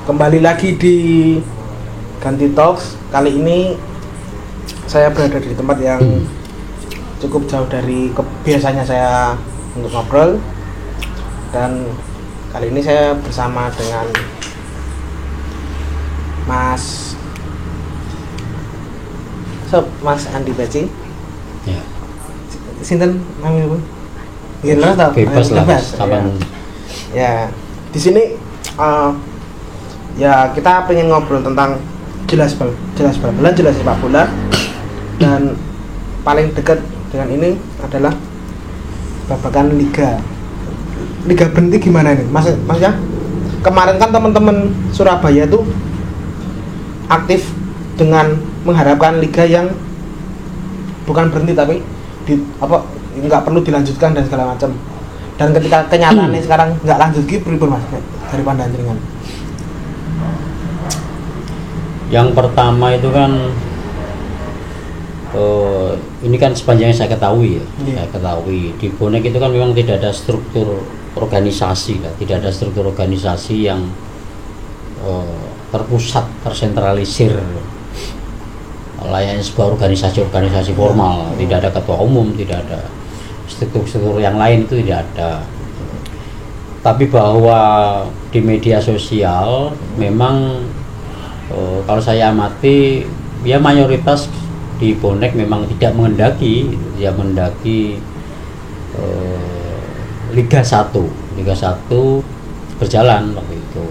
Kembali lagi di Ganti Talks. Kali ini saya berada di tempat yang cukup jauh dari biasanya saya untuk ngobrol. Dan kali ini saya bersama dengan Mas Andi Baci. Ya. Sinten namanya, Bu? Bebas lah, kapan? Ya, di sini ya kita pengen ngobrol tentang jelas bola, jelas sepak bola, dan paling dekat dengan ini adalah babakan liga berhenti gimana ini, maksudnya kemarin kan teman-teman Surabaya tuh aktif dengan mengharapkan liga yang bukan berhenti tapi nggak perlu dilanjutkan dan segala macam. Dan ketika kenyataannya sekarang nggak lanjut gitu, Mas, dari pandangan jenengan? Yang pertama itu kan ini kan sepanjang yang saya ketahui ya, saya ketahui di Bonek itu kan memang tidak ada struktur organisasi lah, tidak ada struktur organisasi yang terpusat, tersentralisir layaknya sebuah organisasi formal. Tidak ada ketua umum, tidak ada struktur yang lain, itu tidak ada. Tapi bahwa di media sosial memang kalau saya amati ya mayoritas di Bonek memang tidak mendaki Liga 1 berjalan waktu itu.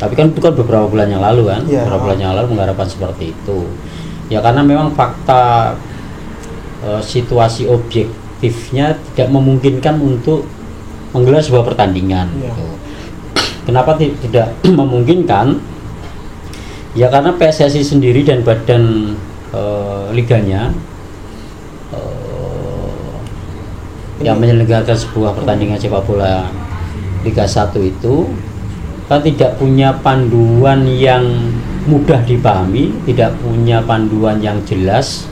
Tapi kan itu kan beberapa bulan yang lalu kan, beberapa bulan yang lalu mengharapkan seperti itu. Ya karena memang fakta situasi objektifnya tidak memungkinkan untuk menggelar sebuah pertandingan. Gitu. Kenapa tidak memungkinkan? Ya karena PSSI sendiri dan badan liganya yang menyelenggarakan sebuah pertandingan sepak bola Liga 1 itu kan tidak punya panduan yang mudah dipahami, tidak punya panduan yang jelas,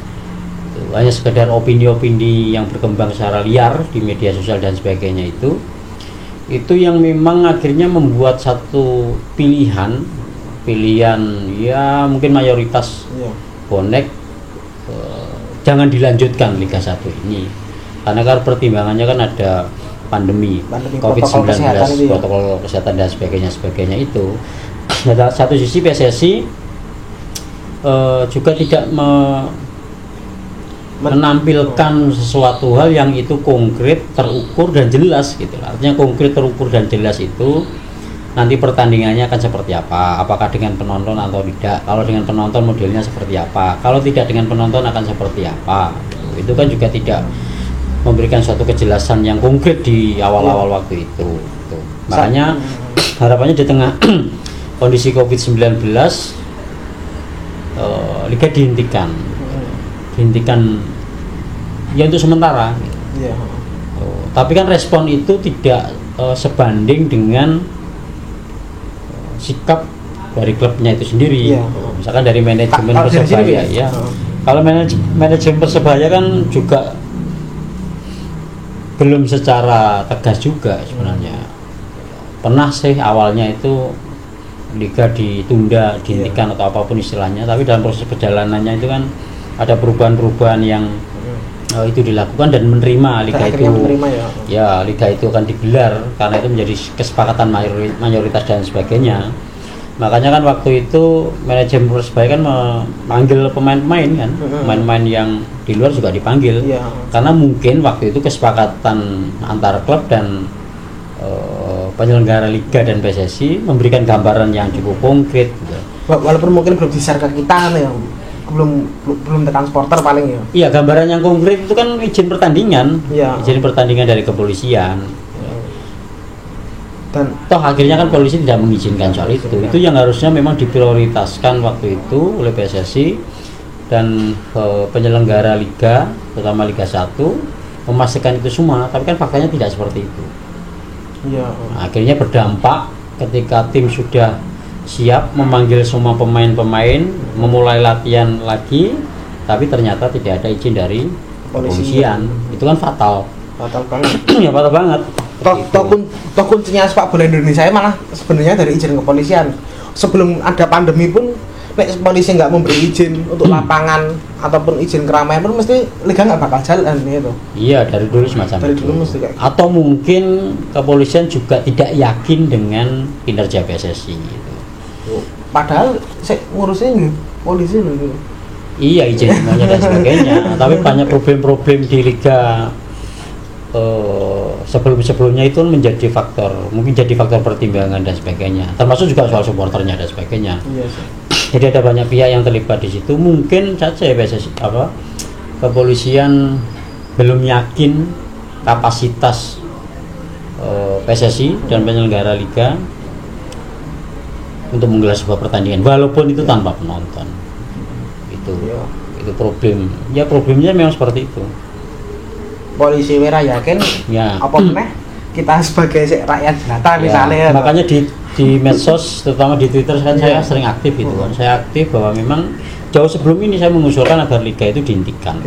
hanya sekedar opini-opini yang berkembang secara liar di media sosial dan sebagainya. Itu yang memang akhirnya membuat satu pilihan ya mungkin mayoritas Bonek jangan dilanjutkan Liga 1 ini, karena kan pertimbangannya kan ada pandemi COVID-19, protokol kesehatan dan sebagainya itu. Pada satu sisi PSSI juga tidak menampilkan sesuatu hal yang itu konkret, terukur dan jelas gitu. Artinya konkret, terukur dan jelas itu nanti pertandingannya akan seperti apa, apakah dengan penonton atau tidak. Kalau dengan penonton modelnya seperti apa, kalau tidak dengan penonton akan seperti apa. Itu kan juga tidak memberikan suatu kejelasan yang konkret di awal-awal waktu itu. Makanya harapannya di tengah kondisi COVID-19 liga dihentikan ya untuk sementara. Tapi kan respon itu tidak sebanding dengan sikap dari klubnya itu sendiri. Misalkan dari manajemen Persebaya ya. Kalau manajemen Persebaya kan juga belum secara tegas juga sebenarnya. Pernah sih awalnya itu liga ditunda, dihentikan atau apapun istilahnya, tapi dalam proses perjalanannya itu kan ada perubahan-perubahan yang itu dilakukan dan menerima liga itu. Ya, liga itu akan digelar karena itu menjadi kesepakatan mayoritas dan sebagainya. Makanya kan waktu itu manajemen Persebaya kan memanggil pemain-pemain kan, pemain-pemain yang di luar juga dipanggil, karena mungkin waktu itu kesepakatan antara klub dan penyelenggara liga dan PSSI memberikan gambaran yang cukup konkret gitu. Walaupun mungkin belum di-share ke kita ya, belum tekan supporter paling ya. Iya, gambaran yang konkret itu kan izin pertandingan, izin pertandingan dari kepolisian. Dan toh akhirnya kan polisi tidak mengizinkan soal itu. Itu yang harusnya memang diprioritaskan waktu itu oleh PSSI dan penyelenggara liga, terutama Liga 1, memastikan itu semua. Tapi kan faktanya tidak seperti itu. Nah, akhirnya berdampak ketika tim sudah siap memanggil semua pemain-pemain, memulai latihan lagi, tapi ternyata tidak ada izin dari kepolisian. Itu kan fatal banget. Ya, fatal banget. Toh kuncinya sepak bola Indonesia malah sebenarnya dari izin kepolisian. sebelum ada pandemi pun nek polisi nggak memberi izin untuk lapangan ataupun izin keramaian pun mesti liga nggak bakal jalan gitu. Iya, dari dulu semacam Dari itu. dulu mesti kayak gitu. Atau mungkin kepolisian juga tidak yakin dengan kinerja PSSI gitu. Padahal saya ngurusnya nggih polisi loh gitu. Iya, izin semuanya dan sebagainya. Tapi banyak problem-problem di liga sebelum-sebelumnya itu menjadi faktor, mungkin jadi faktor pertimbangan dan sebagainya. Termasuk juga soal supporternya dan sebagainya. Iya sih. Jadi ada banyak pihak yang terlibat di situ. Mungkin saja PSSI kepolisian belum yakin kapasitas PSSI dan penyelenggara liga untuk menggelar sebuah pertandingan, walaupun itu tanpa penonton. Iya. Itu problem. Ya problemnya memang seperti itu. Polisi merah yakin Ya. apa meneh kita sebagai rakyat jelata Ya, misalnya makanya di medsos, terutama di Twitter kan saya sering aktif gitu kan. Saya aktif bahwa memang jauh sebelum ini saya mengusulkan agar liga itu dihentikan.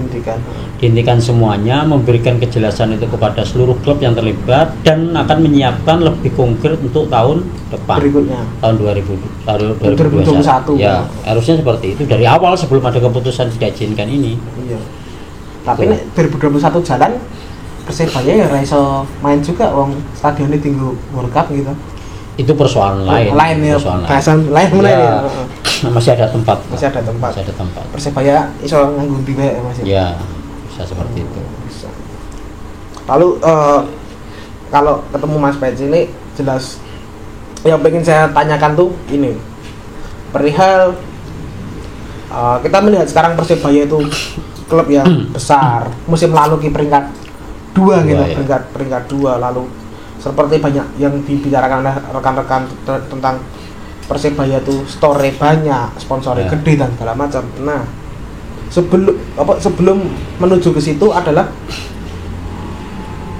Dihentikan semuanya, memberikan kejelasan itu kepada seluruh klub yang terlibat dan akan menyiapkan lebih konkret untuk tahun depan. Berikutnya. Tahun 2021. Ya, harusnya seperti itu dari awal sebelum ada keputusan tidak izinkan ini. Iya. Tapi nek 2021 jalan Persebaya ya ora iso main juga wong stadionnya tinggal World Cup gitu. Itu persoalan lain. Lain ya. Persoalan lain. Bahasan lain mulai ya. Masih ada tempat. Masih ada tempat. Masih ada tempat. Persebaya iso nganggo ndi wae Mas. Ya, bisa seperti itu. Bisa. Lalu kalau ketemu Mas Peci ini jelas yang pengen saya tanyakan tuh ini perihal kita melihat sekarang Persebaya itu klub yang besar, musim lalu di peringkat 2 gitu, ya. peringkat 2, lalu seperti banyak yang dibicarakan oleh rekan-rekan tentang Persebaya itu store banyak, sponsornya gede dan segala macam. Nah, sebelum menuju ke situ adalah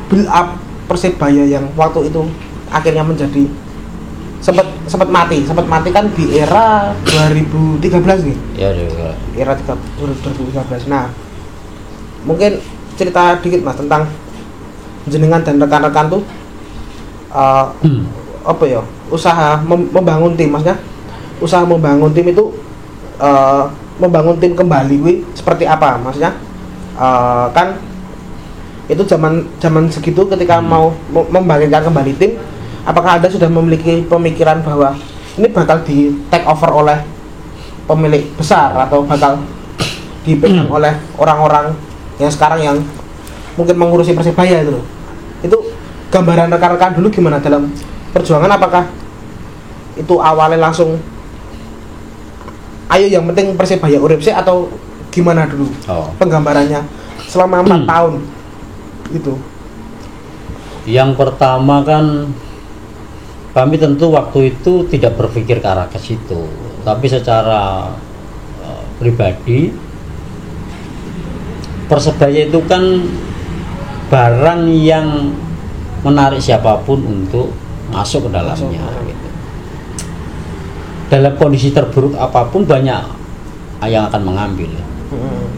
build up Persebaya yang waktu itu akhirnya menjadi sempat mati kan di era 2013 nih. Ya, juga. Era 2013. Nah, mungkin cerita dikit Mas tentang jenengan dan rekan-rekan tuh apa ya, usaha membangun tim, maksudnya usaha membangun tim itu membangun tim kembali gue seperti apa, maksudnya kan itu zaman segitu ketika mau membangkitkan kembali tim, apakah Anda sudah memiliki pemikiran bahwa ini bakal di take over oleh pemilik besar atau bakal dipegang oleh orang-orang yang sekarang yang mungkin mengurusi Persebaya itu loh. Itu gambaran rekan-rekan dulu gimana dalam perjuangan, apakah itu awalnya langsung ayo yang penting Persebaya urip sih atau gimana dulu penggambarannya selama 4 tahun itu? Yang pertama kan kami tentu waktu itu tidak berpikir ke arah ke situ, tapi secara pribadi Persebaya itu kan barang yang menarik siapapun untuk masuk ke dalamnya gitu. Dalam kondisi terburuk apapun banyak yang akan mengambil.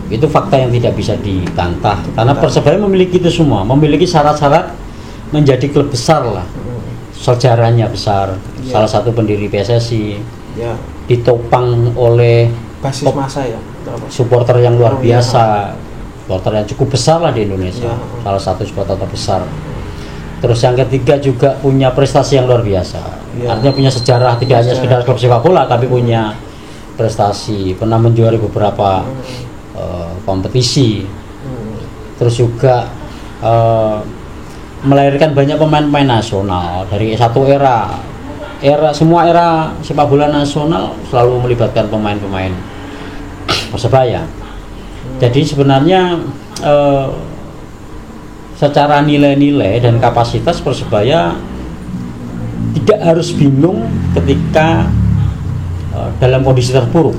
Itu fakta yang tidak bisa dibantah karena Persebaya memiliki itu semua, memiliki syarat-syarat menjadi klub besar lah. Sejarahnya besar, salah satu pendiri PSSI, ditopang oleh basis massa ya, supporter yang luar biasa, supporter yang cukup besar lah di Indonesia, salah satu supporter terbesar. Terus yang ketiga juga punya prestasi yang luar biasa, artinya punya sejarah, tidak hanya sekedar klub sepak bola, tapi punya prestasi, pernah menjuari beberapa kompetisi. Terus juga melahirkan banyak pemain-pemain nasional dari satu semua era sepak bola nasional selalu melibatkan pemain-pemain Persebaya. Jadi sebenarnya secara nilai-nilai dan kapasitas Persebaya tidak harus bingung ketika dalam kondisi terpuruk.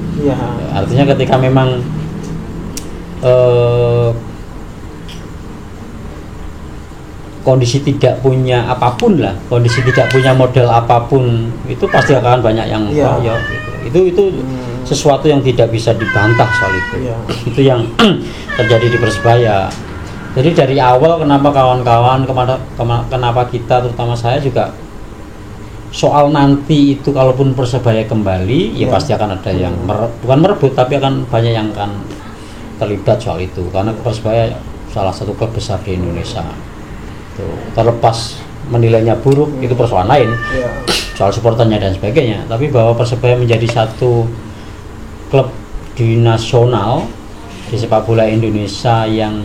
Artinya ketika memang kondisi tidak punya apapun lah, kondisi tidak punya model apapun, itu pasti akan banyak yang royok gitu. Itu sesuatu yang tidak bisa dibantah soal itu. Itu yang terjadi di Persebaya. Jadi dari awal kenapa kawan-kawan, kenapa kita, terutama saya juga soal nanti itu kalaupun Persebaya kembali ya pasti akan ada yang bukan merebut, tapi akan banyak yang akan terlibat soal itu, karena Persebaya salah satu klub besar di Indonesia. Tuh, terlepas menilainya buruk itu persoalan lain, soal supporternya dan sebagainya, tapi bahwa Persebaya menjadi satu klub di nasional di sepak bola Indonesia yang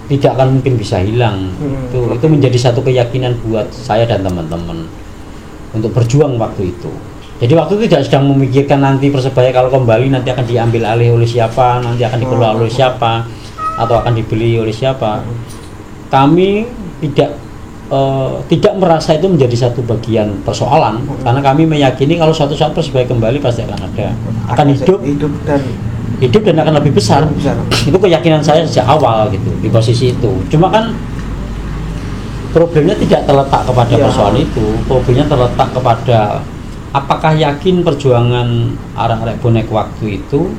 tidak akan mungkin bisa hilang. Itu menjadi satu keyakinan buat saya dan teman-teman untuk berjuang waktu itu. Jadi waktu itu tidak sedang memikirkan nanti Persebaya kalau kembali nanti akan diambil alih oleh siapa, nanti akan dikelola oleh siapa, atau akan dibeli oleh siapa. Kami tidak merasa itu menjadi satu bagian persoalan, karena kami meyakini kalau suatu saat Persebaya kembali pasti akan ada, akan hidup dan akan lebih besar. Itu keyakinan saya sejak awal gitu di posisi itu. Cuma kan problemnya tidak terletak kepada persoalan itu, problemnya terletak kepada apakah yakin perjuangan arek-arek bonek waktu itu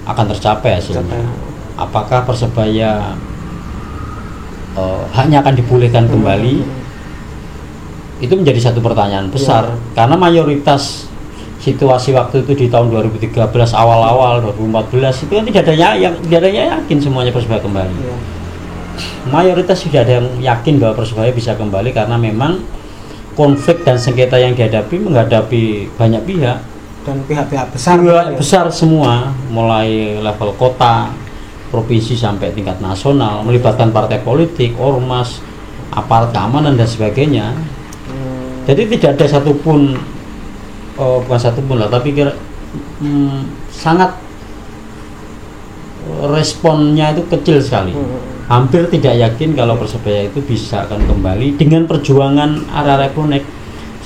akan tercapai hasilnya. Apakah Persebaya hanya akan dibolehkan kembali? Itu menjadi satu pertanyaan besar, karena mayoritas situasi waktu itu di tahun 2013 awal-awal 2014 itu kan tidak ada yang yakin semuanya Persebaya kembali. Mayoritas sudah ada yang yakin bahwa Persebaya bisa kembali, karena memang konflik dan sengketa yang menghadapi banyak pihak dan pihak-pihak besar, besar semua, mulai level kota, provinsi sampai tingkat nasional, melibatkan partai politik, ormas, aparat keamanan dan sebagainya. Jadi tidak ada satupun bukan satupun lah, tapi sangat responnya itu kecil sekali. Hampir tidak yakin kalau Persebaya itu bisa akan kembali dengan perjuangan arek-arek bonek.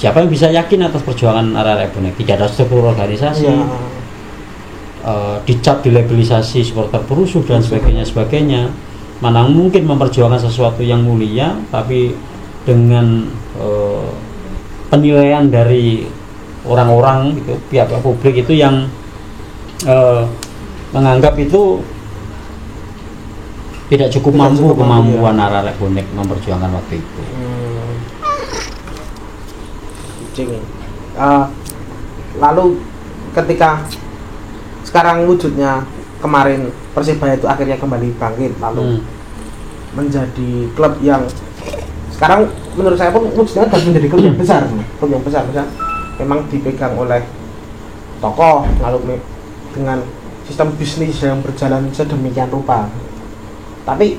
Siapa yang bisa yakin atas perjuangan arek-arek bonek? Tidak ada struktur organisasi, dicap dilabelisasi supporter perusuh dan sebagainya. Mana mungkin memperjuangkan sesuatu yang mulia, tapi dengan penilaian dari orang-orang gitu, pihak publik itu yang menganggap itu tidak cukup mampu kemampuan arek bonek memperjuangkan waktu itu. Lalu ketika sekarang wujudnya, kemarin Persebaya itu akhirnya kembali bangkit, lalu menjadi klub yang sekarang menurut saya pun wujudnya sudah menjadi klub yang besar, memang dipegang oleh tokoh, lalu dengan sistem bisnis yang berjalan sedemikian rupa. Tapi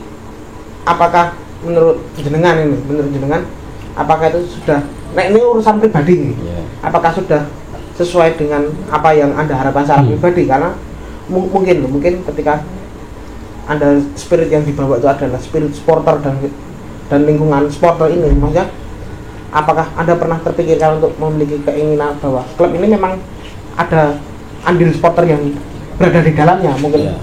apakah menurut jenengan apakah itu sudah, nah ini urusan pribadi, apakah sudah sesuai dengan apa yang Anda harapkan secara pribadi? Karena mungkin ketika Anda spirit yang dibawa itu adalah spirit supporter dan lingkungan supporter ini, maksudnya apakah Anda pernah terpikirkan untuk memiliki keinginan bahwa klub ini memang ada andil supporter yang berada di dalamnya, mungkin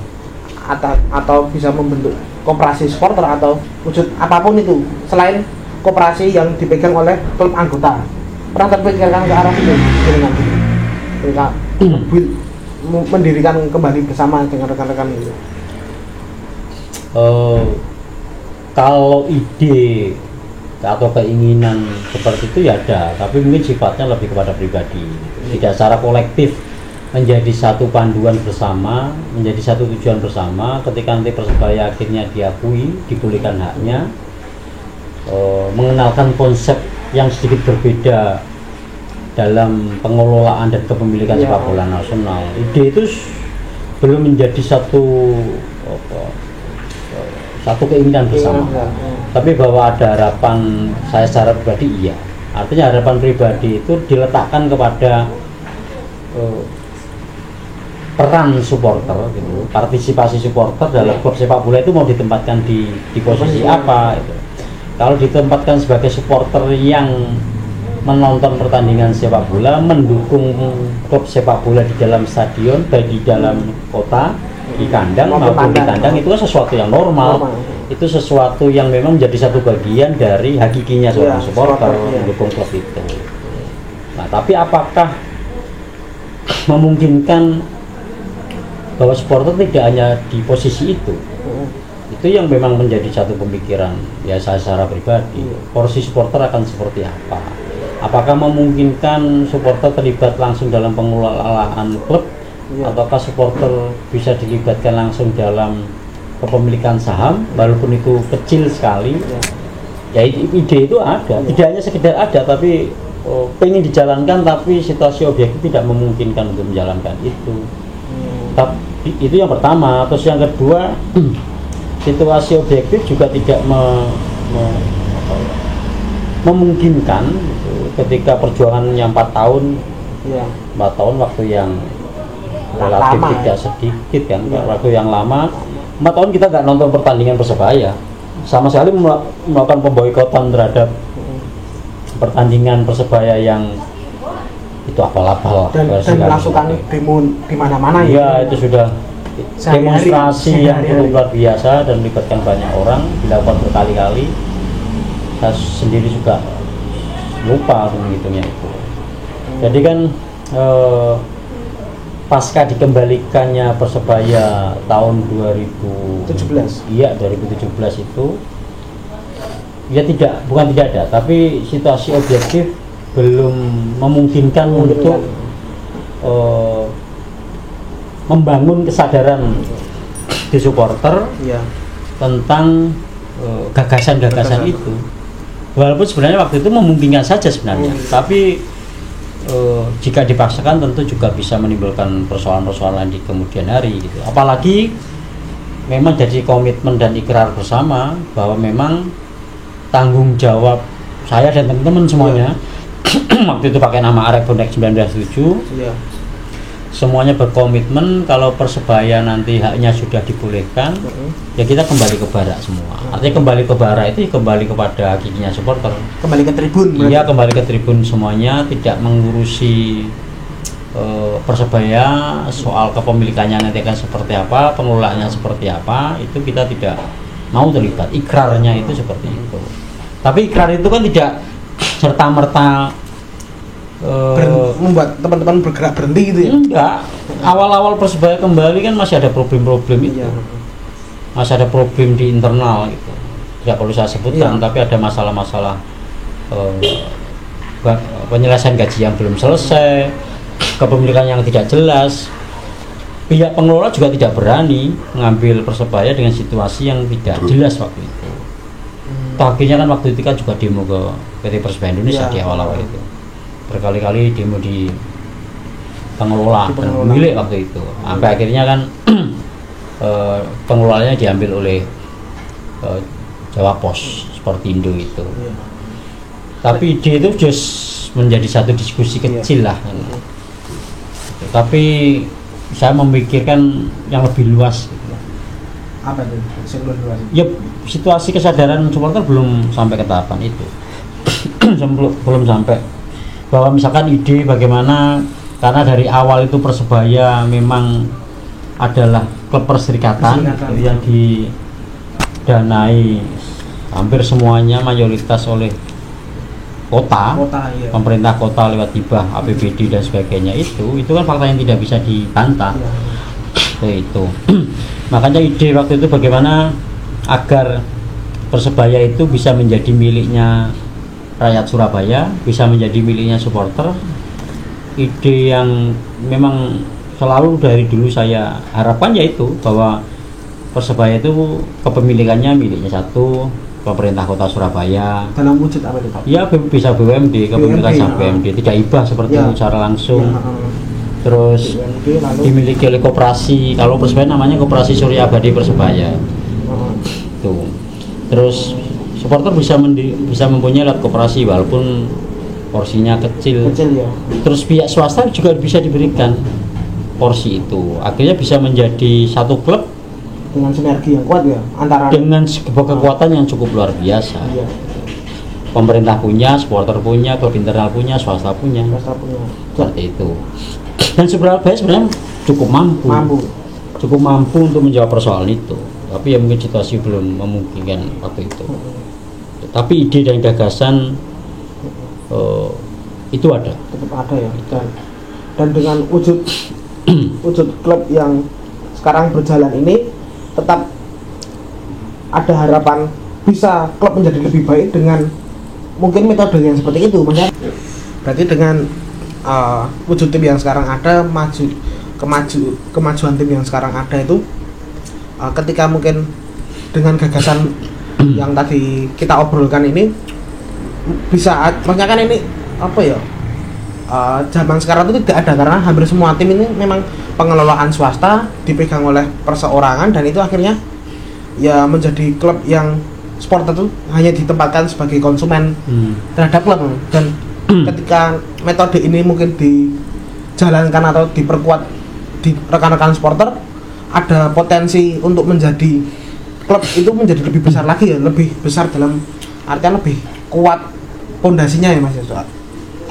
atau bisa membentuk koperasi supporter atau wujud apapun itu selain koperasi yang dipegang oleh klub anggota? Pernah terpikirkan ke arah itu dengan ketika mendirikan kembali bersama dengan rekan-rekan itu? Kalau ide atau keinginan seperti itu ya ada, tapi mungkin sifatnya lebih kepada pribadi, tidak secara kolektif menjadi satu panduan bersama, menjadi satu tujuan bersama. Ketika nanti Persebaya akhirnya diakui, dipulihkan haknya, mengenalkan konsep yang sedikit berbeda dalam pengelolaan dan kepemilikan sepak bola nasional. Ide itu belum menjadi satu keinginan bersama. Tapi bahwa ada harapan saya secara pribadi, iya. Artinya harapan pribadi itu diletakkan kepada peran supporter gitu, partisipasi supporter dalam klub sepak bola itu mau ditempatkan di posisi apa gitu. Kalau ditempatkan sebagai supporter yang menonton pertandingan sepak bola, mendukung klub sepak bola di dalam stadion, baik di dalam kota, di kandang maupun di kandang, itu kan sesuatu yang normal. Itu sesuatu yang memang menjadi satu bagian dari hakikinya seorang supporter mendukung klub itu. Nah, tapi apakah memungkinkan bahwa supporter tidak hanya di posisi itu itu yang memang menjadi satu pemikiran ya saya secara pribadi. Porsi supporter akan seperti apa? Apakah memungkinkan supporter terlibat langsung dalam pengelolaan klub, ataukah supporter bisa dilibatkan langsung dalam kepemilikan saham walaupun itu kecil sekali? Ya ide itu ada, tidak hanya sekedar ada tapi pengen dijalankan, tapi situasi objektif tidak memungkinkan untuk menjalankan itu. Tapi itu yang pertama. Terus yang kedua, situasi objektif juga tidak memungkinkan gitu. Ketika perjuangannya 4 tahun, 4 tahun waktu yang relatif lama, tidak sedikit kan, waktu yang lama. 4 tahun kita nggak nonton pertandingan Persebaya, sama sekali melakukan pemboikotan terhadap pertandingan Persebaya yang itu apal-apal dan melakukan demo di mana-mana ya. Itu sudah demonstrasi yang luar biasa dan melibatkan banyak orang, dilakukan berkali-kali. Saya sendiri juga lupa menghitungnya itu. Jadi kan pasca dikembalikannya Persebaya tahun 2017, iya 2017 itu ya bukan tidak ada, tapi situasi objektif belum memungkinkan untuk membangun kesadaran di supporter tentang gagasan-gagasan itu. Walaupun sebenarnya waktu itu memungkinkan saja sebenarnya, tapi jika dipaksakan tentu juga bisa menimbulkan persoalan-persoalan di kemudian hari gitu. Apalagi memang jadi komitmen dan ikrar bersama bahwa memang tanggung jawab saya dan teman-teman semuanya waktu itu pakai nama Arek Bonek 907 semuanya berkomitmen kalau Persebaya nanti haknya sudah dibolehkan ya kita kembali ke barak semua. Artinya kembali ke barak itu kembali kepada hakikinya supporter, kembali ke tribun. Iya, kembali ke tribun semuanya, tidak mengurusi Persebaya soal kepemilikannya nanti akan seperti apa, pengelolaannya seperti apa, itu kita tidak mau terlibat. Ikrarnya itu seperti itu. Tapi ikrar itu kan tidak serta-merta membuat teman-teman bergerak berhenti gitu ya? Enggak. Awal-awal Persebaya kembali kan masih ada problem-problem itu. Masih ada problem di internal itu. Tidak perlu saya sebutkan, tapi ada masalah-masalah penyelesaian gaji yang belum selesai, kepemilikan yang tidak jelas. Pihak pengelola juga tidak berani mengambil Persebaya dengan situasi yang tidak jelas waktu itu. Akhirnya kan waktu itu kan juga demo ke PT Persebaya Indonesia di awal-awal itu. Berkali-kali demo di pengelola dan pemilik waktu itu. Sampai akhirnya kan pengelolanya diambil oleh Jawa Pos Sportindo itu. Tapi ide itu just menjadi satu diskusi kecil lah. Tapi saya memikirkan yang lebih luas. Apa itu? Ya, situasi kesadaran supporter belum sampai ke tahapan itu. Belum sampai bahwa misalkan ide bagaimana, karena dari awal itu Persebaya memang adalah klub perserikatan yang didanai hampir semuanya mayoritas oleh kota pemerintah kota lewat hibah APBD dan sebagainya. Itu kan fakta yang tidak bisa dibantah. Itu makanya ide waktu itu bagaimana agar Persebaya itu bisa menjadi miliknya rakyat Surabaya, bisa menjadi miliknya supporter. Ide yang memang selalu dari dulu saya harapkan yaitu bahwa Persebaya itu kepemilikannya miliknya satu pemerintah kota Surabaya. Dalam wujud apa itu? Ya bisa BUMD, kepemilikan saham BUMD, tidak hibah seperti itu secara langsung. Terus dimiliki oleh koperasi, kalau Persebaya namanya Koperasi Surya Abadi Persebaya. Tuh. Terus supporter bisa mempunyai lewat koperasi walaupun porsinya kecil ya. Terus pihak swasta juga bisa diberikan porsi itu. Akhirnya bisa menjadi satu klub dengan sinergi yang kuat ya antara dengan sebuah kekuatan yang cukup luar biasa. Pemerintah punya, supporter punya, klub internal punya, swasta punya. Seperti itu. Dan Surabaya sebenarnya cukup mampu untuk menjawab persoalan itu. Tapi ya mungkin situasi belum memungkinkan waktu itu. Tapi ide dan gagasan itu ada. Tetap ada ya. Dan dengan wujud klub yang sekarang berjalan ini tetap ada harapan bisa klub menjadi lebih baik dengan mungkin metode yang seperti itu, maksudnya berarti dengan wujud tim yang sekarang ada, kemajuan tim yang sekarang ada itu ketika mungkin dengan gagasan yang tadi kita obrolkan ini bisa, maksudnya kan ini apa ya, zaman sekarang itu tidak ada karena hampir semua tim ini memang pengelolaan swasta dipegang oleh perseorangan, dan itu akhirnya ya menjadi klub yang supporter itu hanya ditempatkan sebagai konsumen terhadap klub. Dan ketika metode ini mungkin dijalankan atau diperkuat di rekan-rekan supporter, ada potensi untuk menjadi klub itu menjadi lebih besar lagi ya, lebih besar dalam artian lebih kuat pondasinya ya Mas Yosua.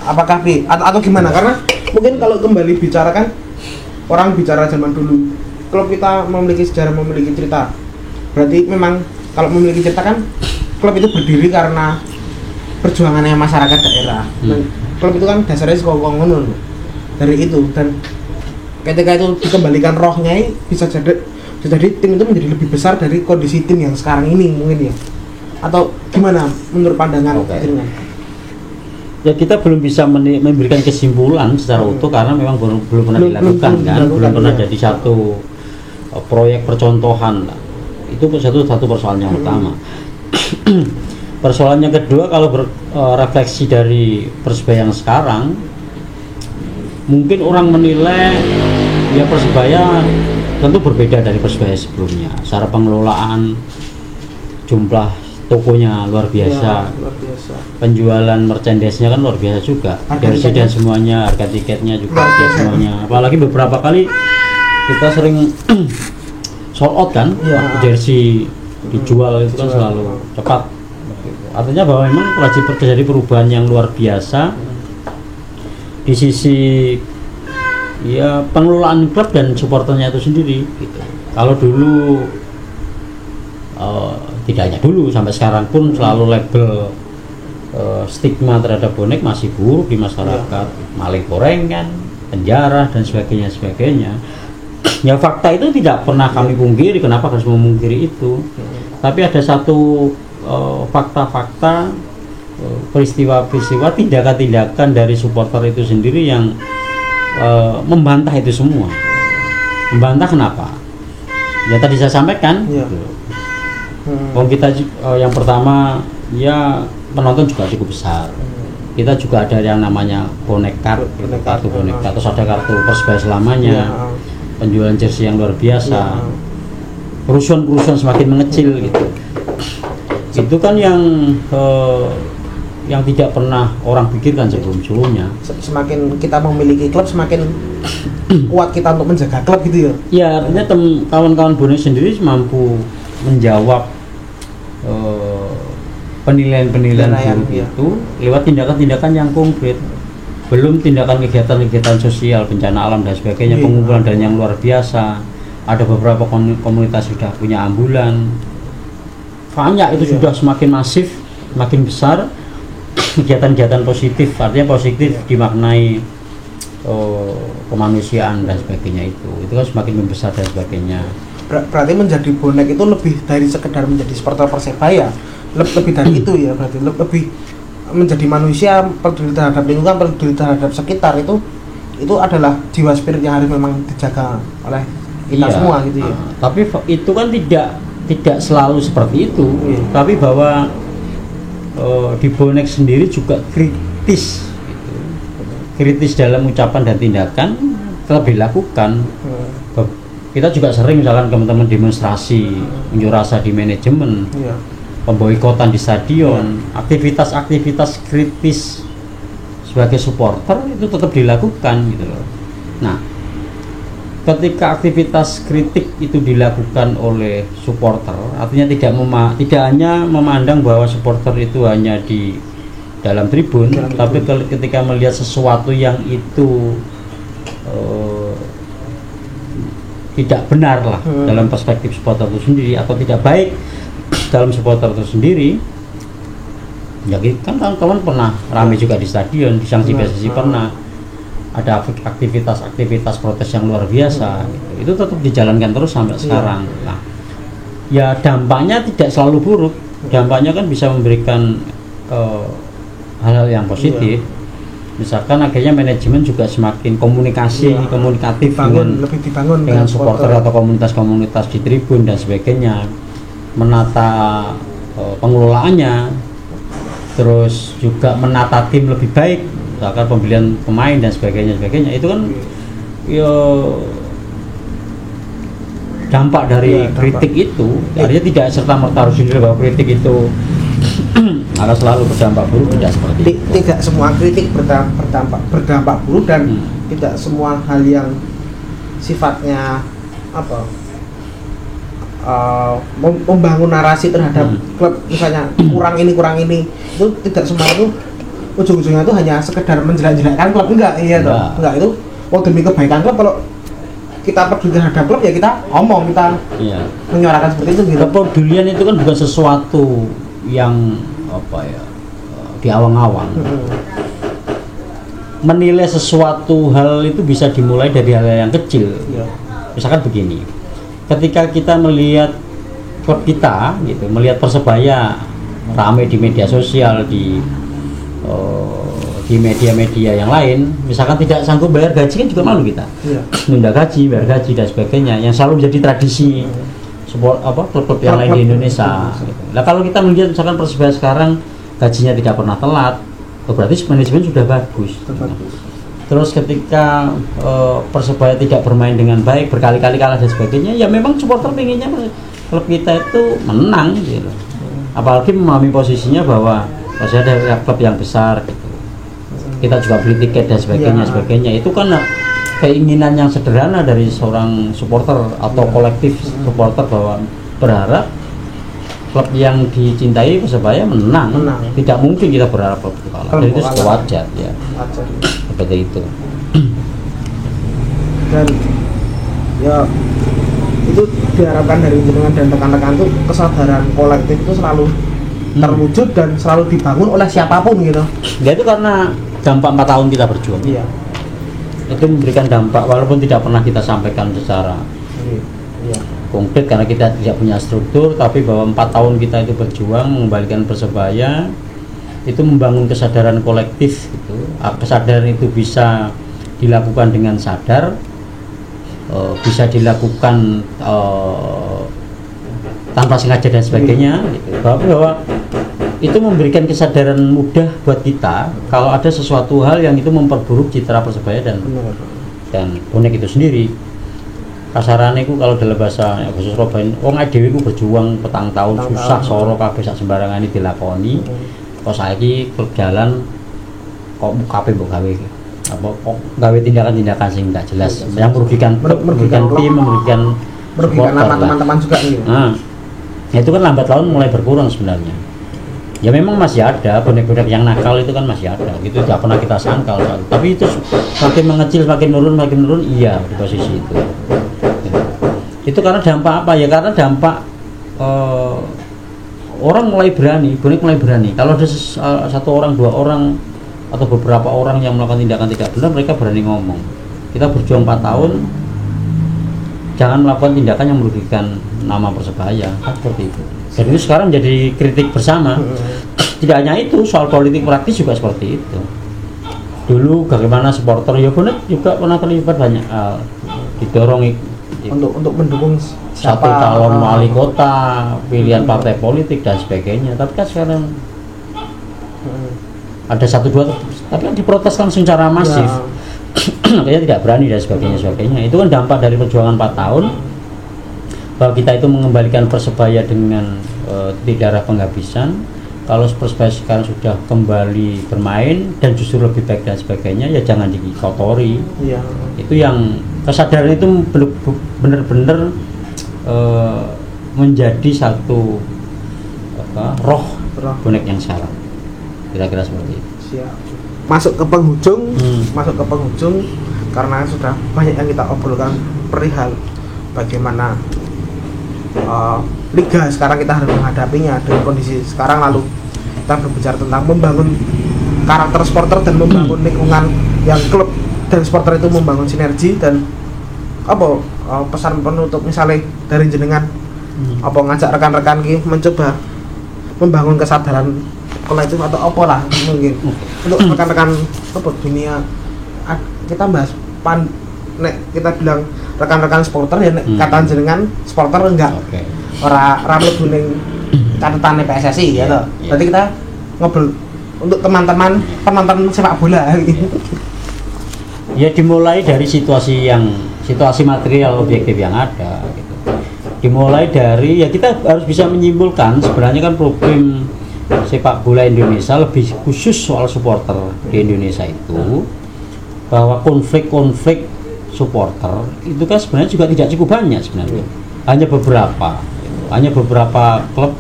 Apakah atau gimana? Karena mungkin kalau kembali bicara kan, orang bicara zaman dulu, klub kita memiliki sejarah, memiliki cerita. Berarti memang kalau memiliki cerita kan, klub itu berdiri karena perjuangannya masyarakat daerah. Dan klub itu kan dasarnya sekolah dari itu, dan ketika itu dikembalikan rohnya, bisa jadi tim itu menjadi lebih besar dari kondisi tim yang sekarang ini mungkin ya. Atau gimana menurut pandangan dengan? Ya kita belum bisa memberikan kesimpulan secara utuh karena memang belum pernah dilakukan kan, belum pernah jadi satu proyek percontohan lah. Itu satu persoalan yang utama. Persoalan yang kedua, kalau berefleksi dari Persebaya yang sekarang, mungkin orang menilai ya Persebaya tentu berbeda dari Persebaya sebelumnya. Secara pengelolaan, jumlah tokonya luar biasa, ya, luar biasa. Penjualan merchandise-nya kan luar biasa juga, jersey dan semuanya, harga tiketnya juga harga semuanya. Apalagi beberapa kali kita sering sold out kan, ya. Jersey dijual itu kan selalu cepat. Artinya bahwa memang lagi terjadi perubahan yang luar biasa di sisi ya pengelolaan klub dan supporternya itu sendiri gitu. Kalau dulu tidak hanya dulu, sampai sekarang pun selalu label stigma terhadap bonek masih buruk di masyarakat, maling gorengan, penjara dan sebagainya. Ya fakta itu tidak pernah kami pungkiri, kenapa harus memungkiri itu? Tapi ada satu fakta-fakta, peristiwa-peristiwa, tindakan-tindakan dari supporter itu sendiri yang membantah itu semua. Membantah kenapa? Ya tadi saya sampaikan. Kita yang pertama ya penonton juga cukup besar. Kita juga ada yang namanya bonek kartu bonek, terus ada kartu Persebaya selamanya, penjualan jersey yang luar biasa, kerusuhan semakin mengecil gitu. Itu kan yang tidak pernah orang pikirkan sebelumnya. Semakin kita memiliki klub, semakin kuat kita untuk menjaga klub gitu ya. Ya artinya kawan-kawan bonek sendiri mampu menjawab penilaian-penilaian buruk itu lewat tindakan-tindakan yang konkret, belum tindakan kegiatan-kegiatan sosial, bencana alam dan sebagainya, pengumpulan dan yang luar biasa. Ada beberapa komunitas sudah punya ambulan, banyak itu sudah semakin masif, semakin besar. Kegiatan-kegiatan positif, artinya positif dimaknai kemanusiaan dan sebagainya, itu kan semakin membesar dan sebagainya. Berarti menjadi bonek itu lebih dari sekedar menjadi supporter Persebaya, lebih dari itu ya, berarti lebih menjadi manusia, peduli terhadap lingkungan, peduli terhadap sekitar. Itu adalah jiwa spirit yang harus memang dijaga oleh kita semua gitu ya. Tapi itu kan tidak selalu seperti itu, tapi bahwa di bonek sendiri juga kritis gitu. Kritis dalam ucapan dan tindakan tetap dilakukan. Kita juga sering misalkan teman-teman demonstrasi, unjuk rasa di manajemen, pemboikotan di stadion, aktivitas-aktivitas kritis sebagai supporter itu tetap dilakukan gitu loh. Nah, ketika aktivitas kritik itu dilakukan oleh supporter, artinya tidak hanya memandang bahwa supporter itu hanya di dalam tribun, tapi ketika melihat sesuatu yang itu tidak benar lah dalam perspektif supporter itu sendiri, atau tidak baik dalam supporter itu sendiri, ya kan kawan-kawan pernah ramai juga di stadion, di sanksi PSSI pernah ada aktivitas protes yang luar biasa gitu. Itu tetap dijalankan terus sampai sekarang. Nah, ya dampaknya tidak selalu buruk. Dampaknya kan bisa memberikan hal-hal yang positif. Misalkan akhirnya manajemen juga semakin komunikatif dengan supporter atau komunitas-komunitas di tribun dan sebagainya, menata pengelolaannya, terus juga menata tim lebih baik, misalkan pembelian pemain dan sebagainya. Itu kan ya dampak dari kritik itu. Artinya tidak serta merta harus dilihat bahwa kritik itu akan selalu berdampak buruk, tidak seperti itu. Tidak semua kritik berdampak buruk, dan tidak semua hal yang sifatnya membangun narasi terhadap klub, misalnya kurang ini itu tidak semua itu ujung-ujungnya itu hanya sekedar menjelek-jelekkan klub. Enggak itu demi kebaikan klub. Kalau kita peduli terhadap klub ya kita omong, kita menyuarakan seperti itu gitu. Kepedulian itu kan bukan sesuatu yang di awang-awang. Menilai sesuatu hal itu bisa dimulai dari hal yang kecil. Misalkan begini, ketika kita melihat klub kita gitu, melihat Persebaya ramai di media sosial, di media-media yang lain, misalkan tidak sanggup bayar gaji kan juga malu kita. Nunda gaji, bayar gaji dan sebagainya, yang selalu menjadi tradisi klub-klub yang lain di Indonesia. Nah, kalau kita melihat misalkan Persebaya sekarang gajinya tidak pernah telat, berarti manajemen sudah bagus. Terus ketika Persebaya tidak bermain dengan baik, berkali-kali kalah dan sebagainya, ya memang supporter pengennya klub kita itu menang gitu. Apalagi memahami posisinya bahwa masih ada klub yang besar gitu. Kita juga beli tiket dan sebagainya. Itu kan keinginan yang sederhana dari seorang supporter atau kolektif supporter, bahwa berharap klub yang dicintai Persebaya menang. Tidak mungkin kita berharap klub itu kalah. Dan itu sudah wajar ya. Seperti itu. Dan ya itu diharapkan dari jenengan dan rekan-rekan itu kesadaran kolektif itu selalu terwujud dan selalu dibangun oleh siapapun gitu. Ya itu karena dampak 4 tahun kita berjuang. Itu memberikan dampak walaupun tidak pernah kita sampaikan secara konkret karena kita tidak punya struktur, tapi bahwa 4 tahun kita itu berjuang mengembalikan Persebaya, itu membangun kesadaran kolektif gitu. Kesadaran itu bisa dilakukan dengan sadar, bisa dilakukan tanpa sengaja dan sebagainya gitu. Bahwa itu memberikan kesadaran mudah buat kita kalau ada sesuatu hal yang itu memperburuk citra Persebaya dan bonek itu sendiri. Kasarannya itu kalau dalam bahasa Surabaya, wong dhewe ku berjuang petang tahun susah soro kabeh sak sembarangan ini dilakoni. Kok saiki klub jalan kok kabeh mbok gawe kok gawe tindakan-tindakan sing tak jelas yang merugikan tim, merugikan nama teman-teman juga gitu. Nah, itu kan lambat laun mulai berkurang sebenarnya. Ya memang masih ada bonek-bonek yang nakal, itu kan masih ada gitu, tidak pernah kita sangkal, tapi itu semakin mengecil, semakin menurun iya di posisi itu. Itu karena dampak apa ya? Karena dampak orang mulai berani, bonek mulai berani. Kalau ada satu orang, dua orang atau beberapa orang yang melakukan tindakan tidak benar, mereka berani ngomong. Kita berjuang 4 tahun, jangan melakukan tindakan yang merugikan nama Persebaya, kan seperti itu. Dan itu sekarang jadi kritik bersama. Tidak hanya itu, soal politik praktis juga seperti itu. Dulu bagaimana supporter ya bonek juga pernah terlibat banyak didorong untuk mendukung satu calon wali kota, pilihan partai politik dan sebagainya. Tapi kan sekarang ada 1-2 tapi kan diproteskan secara masif. Kayaknya tidak berani dan sebagainya. Itu kan dampak dari perjuangan 4 tahun, bahwa kita itu mengembalikan Persebaya dengan titik darah penghabisan. Kalau Persebaya sekarang sudah kembali bermain dan justru lebih baik dan sebagainya, ya jangan dikotori. Itu yang kesadaran itu benar-benar menjadi satu roh bonek yang salah, kira-kira seperti itu. Masuk ke penghujung, karena sudah banyak yang kita obrolkan perihal bagaimana liga sekarang kita harus menghadapinya dengan kondisi sekarang. Lalu kita berbicara tentang membangun karakter supporter dan membangun lingkungan yang klub dan supporter itu membangun sinergi. Dan pesan penutup misalnya dari jenengan apa ngajak rekan-rekan ki mencoba membangun kesadaran kolektif atau apa lah mungkin untuk rekan-rekan apa dunia kita bahas nek kita bilang rekan-rekan supporter ya nek kata jenengan supporter enggak ora mlebu ning catatane PSSI ya toh. Berarti kita ngobrol untuk teman-teman penonton sepak bola gitu. Ya dimulai dari situasi material objektif yang ada gitu. Dimulai dari ya kita harus bisa menyimpulkan sebenarnya kan problem sepak bola Indonesia lebih khusus soal supporter di Indonesia itu bahwa konflik-konflik supporter itu kan sebenarnya juga tidak cukup banyak sebenarnya. Hanya beberapa klub,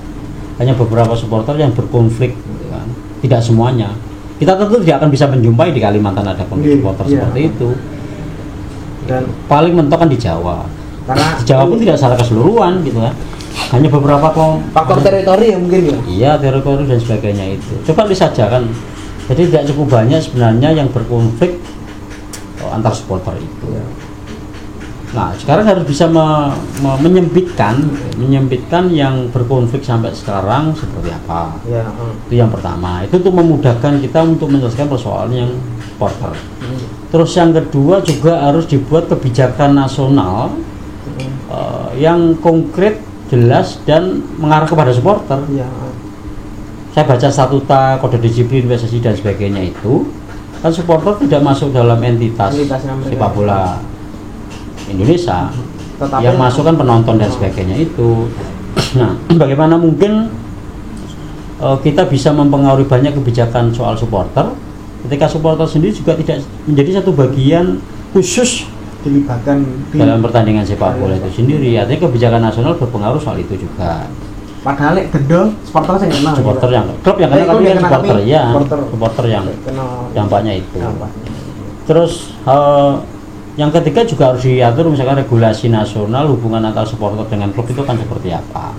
hanya beberapa supporter yang berkonflik gitu kan. Tidak semuanya. Kita tentu tidak akan bisa menjumpai di Kalimantan ada konflik supporter seperti itu. Dan paling mentok kan di Jawa. Karena di Jawa pun tidak secara keseluruhan gitu kan. Hanya beberapa faktor teritori ya mungkin ya. Iya, teritori dan sebagainya itu. Coba lihat saja kan. Jadi tidak cukup banyak sebenarnya yang berkonflik antar supporter itu. Nah, sekarang harus bisa menyempitkan yang berkonflik sampai sekarang seperti apa. Itu yang pertama. Itu untuk memudahkan kita untuk menyelesaikan persoalan yang supporter. Terus yang kedua juga harus dibuat kebijakan nasional yang konkret, jelas dan mengarah kepada supporter. Saya baca statuta kode disiplin PSSI dan sebagainya itu kan supporter tidak masuk dalam entitas sepak bola Indonesia. Yang masuk kan penonton dan sebagainya itu. Nah, bagaimana mungkin kita bisa mempengaruhi banyak kebijakan soal supporter ketika supporter sendiri juga tidak menjadi satu bagian khusus dilibatkan dalam pertandingan sepak bola itu sendiri. Artinya kebijakan nasional berpengaruh soal itu juga. Padahal denda supporter yang kena. Supporter yang klub yang kena tapi kan supporter ya. Supporter yang dampaknya itu. Terus yang ketiga juga harus diatur misalkan regulasi nasional hubungan antara supporter dengan klub itu kan seperti apa.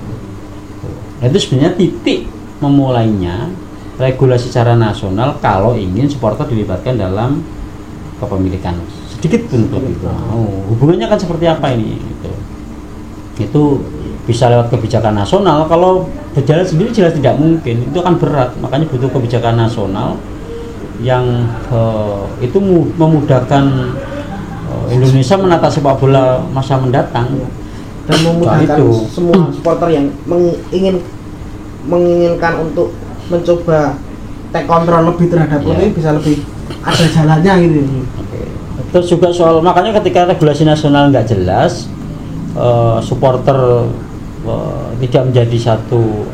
Itu sebenarnya titik memulainya regulasi secara nasional kalau ingin supporter dilibatkan dalam kepemilikan sedikit pun klub itu. Hubungannya kan seperti apa ini gitu. Itu bisa lewat kebijakan nasional. Kalau berjalan sendiri jelas tidak mungkin, itu akan berat. Makanya butuh kebijakan nasional yang itu memudahkan Indonesia menata sepak bola masa mendatang dan memudahkan semua supporter yang menginginkan untuk mencoba take control lebih terhadap ini bisa lebih ada jalannya gitu. Terus juga soal makanya ketika regulasi nasional nggak jelas, supporter tidak menjadi satu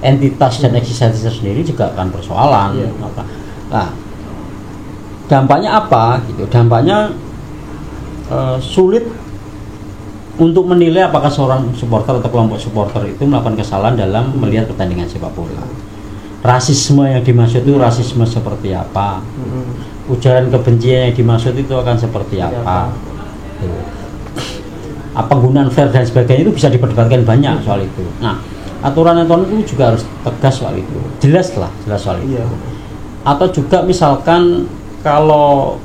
entitas dan eksistensi sendiri juga akan persoalan. Nah, dampaknya apa gitu? Dampaknya sulit untuk menilai apakah seorang supporter atau kelompok supporter itu melakukan kesalahan dalam melihat pertandingan sepak bola. Rasisme yang dimaksud itu rasisme seperti apa? Ujaran kebencian yang dimaksud itu akan seperti apa? Penggunaan fair dan sebagainya itu bisa diperdebatkan banyak soal itu. Nah, aturan-aturan itu juga harus tegas soal itu, jelas soal itu. Atau juga misalkan kalau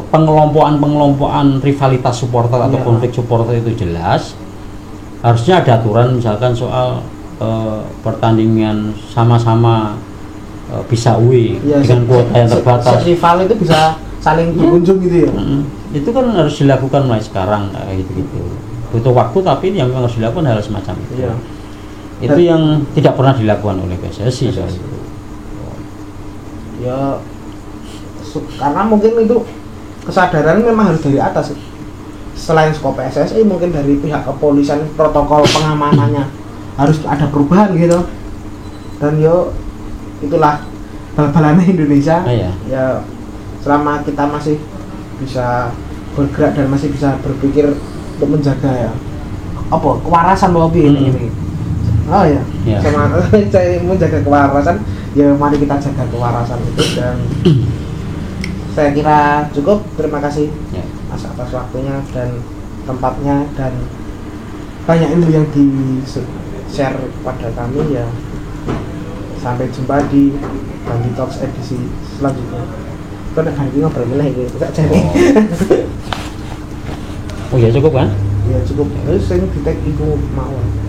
pengelompokan rivalitas supporter atau konflik supporter itu jelas, harusnya ada aturan misalkan soal pertandingan sama-sama bisa away dengan kuota yang terbatas. Rival itu bisa saling berkunjung gitu ya. Itu kan harus dilakukan mulai sekarang gitu. Butuh waktu tapi yang memang harus dilakukan hal semacam itu. Itu yang tidak pernah dilakukan oleh PSSI. Ya karena mungkin itu kesadaran memang harus dari atas. Selain skop PSSI mungkin dari pihak kepolisian protokol pengamanannya harus ada perubahan gitu. Dan itulah bal-balannya Indonesia. Ya selama kita masih bisa bergerak dan masih bisa berpikir untuk menjaga kewarasan lobby ini. Sama saya menjaga kewarasan, ya mari kita jaga kewarasan itu. Dan saya kira cukup. Terima kasih atas waktunya dan tempatnya dan banyak ilmu yang di share kepada kami ya. Sampai jumpa di Bandi Talks edisi selanjutnya. Kau nak hari ini ngobrol lagi, tak cari. Oh ya cukup kan? ya cukup sing ditek iku mawon